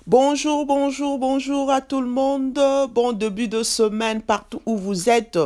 Bonjour, bonjour, bonjour à tout le monde. Bon début de semaine partout où vous êtes.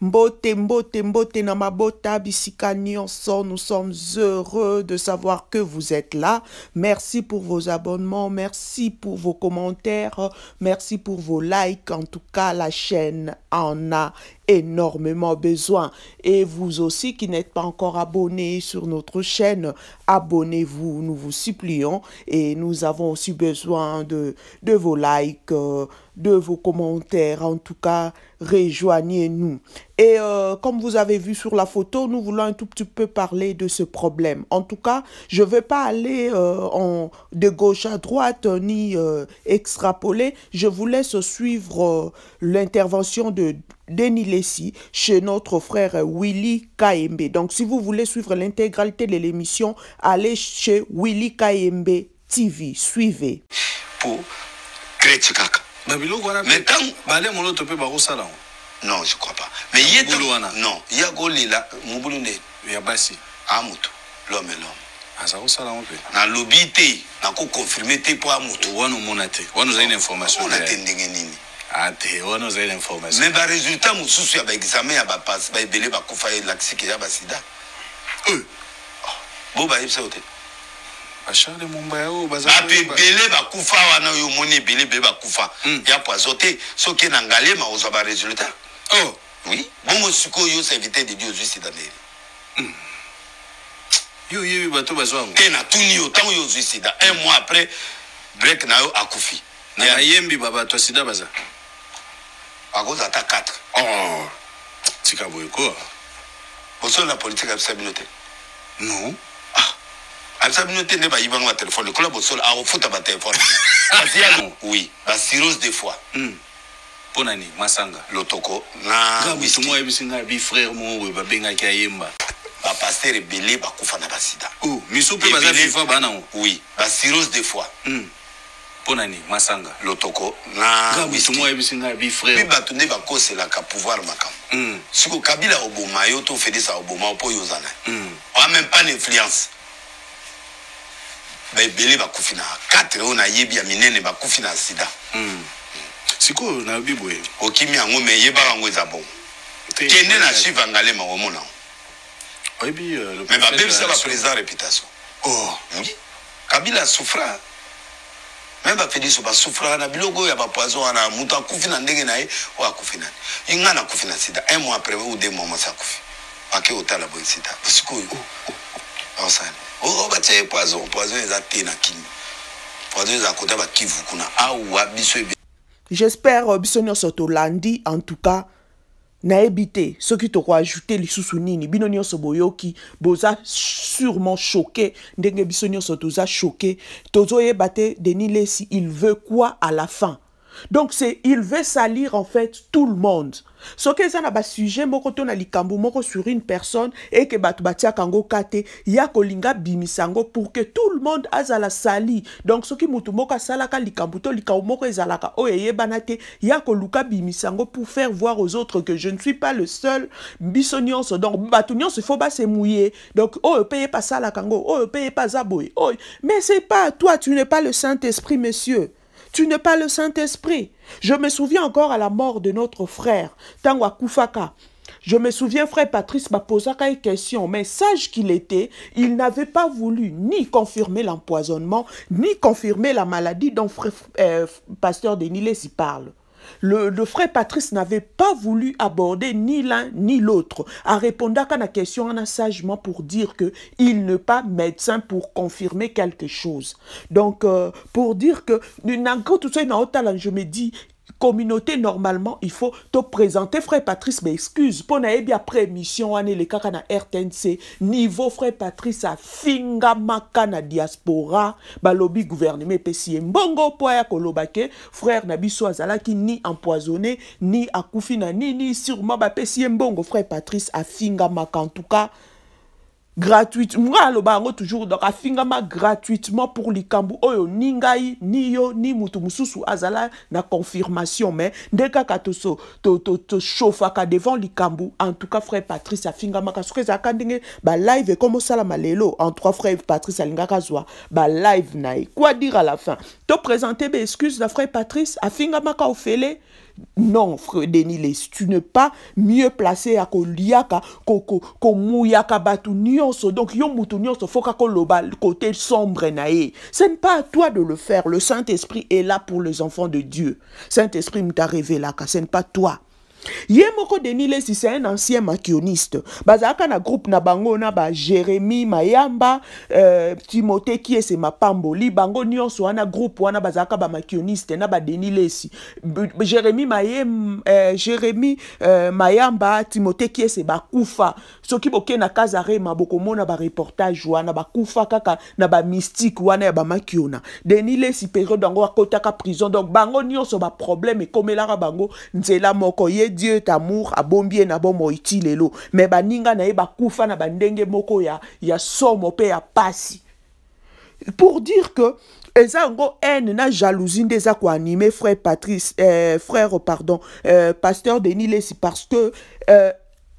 Mbote, mbote, mbote, namabota, bisika nyonso. Nous sommes heureux de savoir que vous êtes là. Merci pour vos abonnements, merci pour vos commentaires, merci pour vos likes. En tout cas, la chaîne en a énormément besoin. Et vous aussi qui n'êtes pas encore abonné sur notre chaîne, abonnez-vous, nous vous supplions. Et nous avons aussi besoin de vos likes, de vos commentaires. En tout cas, rejoignez-nous. Et comme vous avez vu sur la photo, nous voulons un tout petit peu parler de ce problème. En tout cas, je ne vais pas aller de gauche à droite ni extrapoler. Je vous laisse suivre l'intervention de Denis Lessi chez notre frère Willy KMB. Donc, si vous voulez suivre l'intégralité de l'émission, allez chez Willy KMB TV. Suivez. Pour créer ce caca. Mais tant balé mon autre peu baro salon. Non, je crois pas. Mais il y a non, il y a goli là, mon boulot né. Il y a bassi. Amuto, l'homme et l'homme. Ah ça au salon peu. Na lobité, na ko confirmer té pour amuto. On nous monate. On nous a une information. On a tendé nini. Ah té, on nous a une information. Mais ba résultat mususu ya ba examen ya ba passe, ba belé ba kufa ya laxiki ya ba sida. Bo ba yipsa oté. Achard de Mumbai ou baza. Ba belé ba kufa wana yo moni belé be ba kufa. Ya poisoté, so ke na ngalé ma ozo ba résultat. Oh, oui. Bon mosuko yo s'inviter de Dieu suicide dans Yo bato bazwa. Tena tuni yo tant yo suicide. Un mois après break na yo akufi. Na yembi baba to sida baza. À cause ata 4. Oh. Tika boyko. Boso la politique a sabinoté. Non. A sabinoté ne ba yibanga téléphone. Le club boso a ofuta ba téléphone. Oui, la cirrhose des fois. Ponani masanga lotoko na whisky moi ebisinga bi frère mo we babenga ki ayemba ba pasteur belé ba kufa na basida. Oh miso pe baza viva bana. Oui, la cirrhose des fois. Ponani masanga lotoko na whisky moi ebisinga bi frère bi batunde ba kosela ka pouvoir makam. Siko Kabila oboma yo to fedi sa oboma po yozana. On même pas d'influence. Ba belé ba kufina 4 on a yebi ya minene ba kufina sida. Siko na biboye okimi yango me yeba yango eza bon kende na chiva ngale ma omona oyebi mais ba bebisa ba président réputation. Oh oui, Kabila souffra même ba fediso ba souffra na biloko ya ba poison na mutu akufi na ndenge na ye o akufi na inga na kufi na sida un mois après ou 2 mois sa kufi ake otala bo sida siko osane o ba tse poison eza te na kini poison eza kota ba kivu kuna awa biso. J'espère bisonyo soto landi en tout cas na ebité ce qui te ajouter les sous-nini binonyo soboyoki boza sûrement choqué ndenge bisonyo soto za choqué tozo yebate Denis Lessi il veut quoi à la fin. Donc c'est il veut salir en fait tout le monde. Ce que ça n'a pas sujet moko to na likambo moko sur une personne et que batu batia kango kate ya kolinga bimisango pour que tout le monde azala sali. Donc ce qui mutu moko salaka likambo to likambo moko ezalaka oyeye banate ya koluka bimisango pour faire voir aux autres que je ne suis pas le seul bisonions. Donc batu nyonso faut pas se mouiller. Donc oh paye pas ça la kango, oh paye pas zaboy. Oh mais c'est pas toi, tu n'es pas le Saint-Esprit monsieur. Tu n'es pas le Saint-Esprit. Je me souviens encore à la mort de notre frère, Tangwa Koufaka. Je me souviens, frère Patrice m'a posé une question, mais sage qu'il était, il n'avait pas voulu ni confirmer l'empoisonnement, ni confirmer la maladie dont frère pasteur Denis Lessi parle. Le frère Patrice n'avait pas voulu aborder ni l'un ni l'autre. A répondu à la question en sagement pour dire qu'il n'est pas médecin pour confirmer quelque chose. Donc, pour dire que, je me dis, communauté, normalement, il faut te présenter, frère Patrice, mais excuse, pour n'aller après émission, on est les caca na RTNC, niveau frère Patrice a finga maka na diaspora, balobi gouvernement pesi mbongo po ya kolobake, frère Nabiso azalaki ni empoisonné, ni akufina, ni sûrement ba pesi mbongo, frère Patrice a finga maka, en tout cas, gratuitement alobango toujours donc afingama gratuitement pour likambu oyo ningai niyo ni mutu mususu azala na confirmation mais ndeka katoso to chauffaka devant likambu en tout cas frère Patrice afingama kasuke zakandenge ba live comme ça la malelo en trois frères Patrice alingaka zwa ba live nae quoi dire à la fin to présenter des excuses de frère Patrice afingama ka ofele. Non, frère Denis, tu n'es pas mieux placé à Koliaka, Komouyaka Batu Nyonso. Donc, yon Mutu Nyonso, faut loba côté sombre nae. Ce n'est pas à toi de le faire. Le Saint-Esprit est là pour les enfants de Dieu. Saint-Esprit m'a révélé là, ce n'est pas toi. Yemoko Denile si c'est un ancien maquilloniste. Bazaka na groupe na bango na ba Jérémie Mayamba, Timothée qui est c'est ma pamboli bango nyonso wana groupe wana bazaka ba maquilloniste na ba Denile si. Jérémie Mayamba, Timothée qui est c'est ba kufa. Soki boke na Kazare maboko mona ba reportage wana ba kufa kaka na ba mystique wana ya ba maquillona. Denile si période dango akotaka prison donc bango nyonso ba problème et comme la bango nzela moko ye Dieu est amour a bombie na bomo itilelo mais baninga na ba kufa na bandenge moko ya somo pe ya pasi pour dire que ezango haine na jalousie ndeza ko animer frère Patrice pasteur Denis Lesi parce que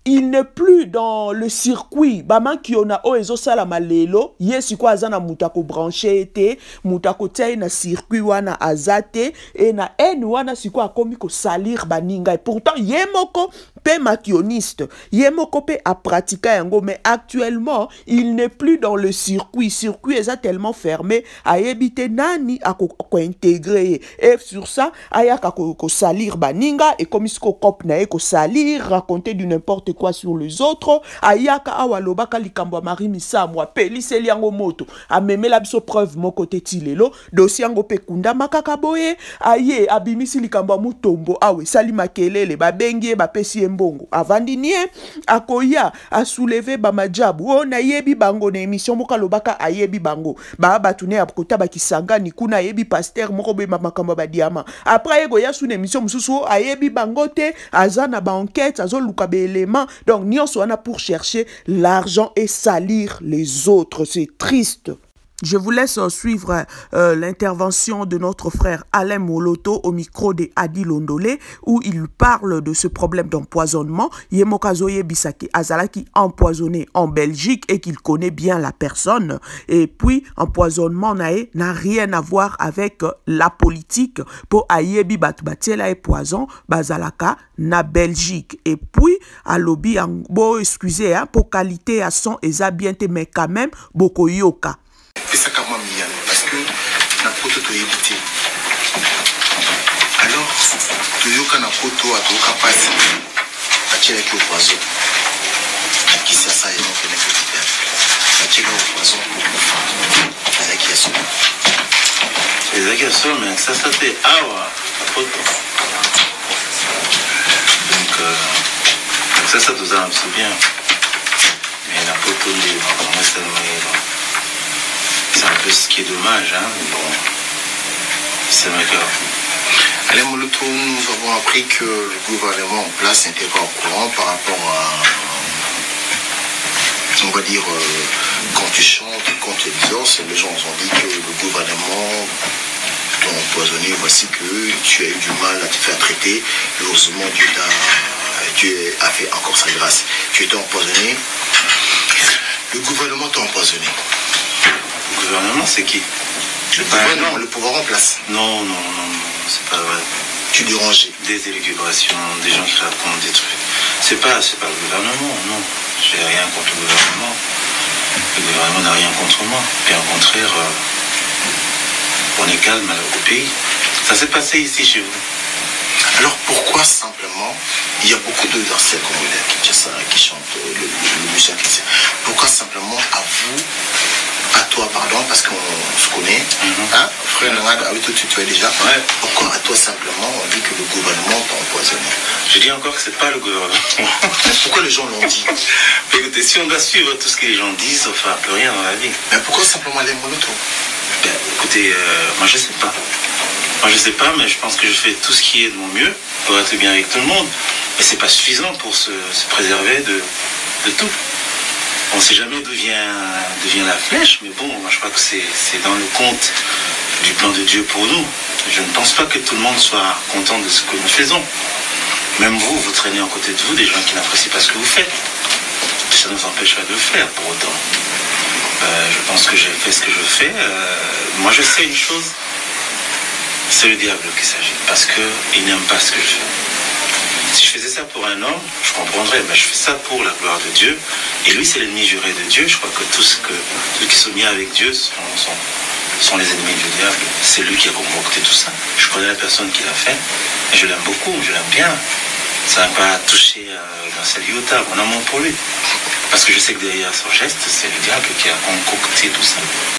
il n'est plus dans le circuit. Baman qui on a oezo sala malelo. Yesi kwa azana mutako branché ete. Mutako tei na circuit wana azate. Et na en wana siko a komi ko salir baninga. Et pourtant, yemoko pe makioniste. Yemoko pe a pratiqué yango. Mais actuellement, il n'est plus dans le circuit. Circuit est tellement fermé. A yebite nani a ko intégrer. Et sur ça, aya ko salir baninga. Et comme isko kop na ko salir, raconter du n'importe quoi sur les autres. Ayaka awalobaka likambo Marie Misamwa peli seliango moto amemela biso preuve mon côté tilelo dossier ngo pekunda makaka boye aye abimisi likambo mutombo awe sali makelele babengie bapesi embongo avandinie akoya a soulever ba majabu ona yebi bango na émission moka lobaka ayebi bango ba batune akota bakisanga ni kuna yebi pasteur moko be makambo ba diama après ego ya sous émission mususu ayebi bango te azana ba enquête azoluka be élément. Donc, nous sommes pour chercher l'argent et salir les autres. C'est triste. Je vous laisse suivre l'intervention de notre frère Alain Moloto au micro de Adi Londolé où il parle de ce problème d'empoisonnement. Yemokazoye Bisaki Azalaki empoisonné en Belgique et qu'il connaît bien la personne. Et puis, empoisonnement n'a rien à voir avec la politique. Pour Ayebi Batbatiela et poison, Bazalaka na Belgique. Et puis, à lobby, bon, excusez, hein, pour qualité à son esabiente, mais quand même, beaucoup yoka. C'est ça quand même bien, parce que na poto to éviter. Alors, tu yoka na poto à toka passer. Atchela ki au poison. Qui ça ça et non que n'est que faire. Atchela au poison pour les acquiescements. Les acquiescements, mais ça fait awa à poto. Donc ça nous a un peu bien. Mais la poto c'est un peu ce qui est dommage, hein. Bon, c'est vrai que... Alain Moloto, nous avons appris que le gouvernement en place n'était pas au courant par rapport à, on va dire, quand tu chantes, quand tu exorces, les gens ont dit que le gouvernement t'a empoisonné, voici que tu as eu du mal à te faire traiter, heureusement Dieu a fait encore sa grâce. Tu étais empoisonné, le gouvernement t'a empoisonné. Le gouvernement, c'est qui? Le pouvoir en place. Non, c'est pas vrai. Tu dérangeais. Des élucubrations, des gens qui racontent des trucs. C'est pas le gouvernement, non. J'ai rien contre le gouvernement. Le gouvernement n'a rien contre moi. Bien au contraire, on est calme au pays. Ça s'est passé ici chez vous. Alors pourquoi simplement, il y a beaucoup d'anciens Congolais qui chantent le musicien chrétien. Pourquoi simplement à toi, pardon, parce qu'on se connaît, hein, frère Nangad, avec toi tu es déjà, ouais. Pourquoi à toi simplement on dit que le gouvernement t'a empoisonné? Je dis encore que c'est pas le gouvernement. Pourquoi les gens l'ont dit? Écoutez, si on doit suivre tout ce que les gens disent, on ne fera plus rien dans la vie. Mais pourquoi simplement les Moloto? Ben, écoutez, moi je sais pas. Moi je sais pas, mais je pense que je fais tout ce qui est de mon mieux pour être bien avec tout le monde. Mais c'est pas suffisant pour se préserver de tout. On ne sait jamais d'où vient la flèche, mais bon, moi, je crois que c'est dans le compte du plan de Dieu pour nous. Je ne pense pas que tout le monde soit content de ce que nous faisons. Même vous traînez à côté de vous des gens qui n'apprécient pas ce que vous faites. Ça ne nous empêche pas de le faire pour autant. Je pense que j'ai fait ce que je fais. Moi, je sais une chose, c'est le diable qui s'agit, parce qu'il n'aime pas ce que je fais. Si je faisais ça pour un homme, je comprendrais, mais je fais ça pour la gloire de Dieu. Et lui, c'est l'ennemi juré de Dieu. Je crois que tous ceux qui sont mis avec Dieu sont les ennemis du diable. C'est lui qui a concocté tout ça. Je connais la personne qui l'a fait, et je l'aime beaucoup, je l'aime bien. Ça n'a pas touché dans sa vie au table, mon amour pour lui. Parce que je sais que derrière son geste, c'est le diable qui a concocté tout ça.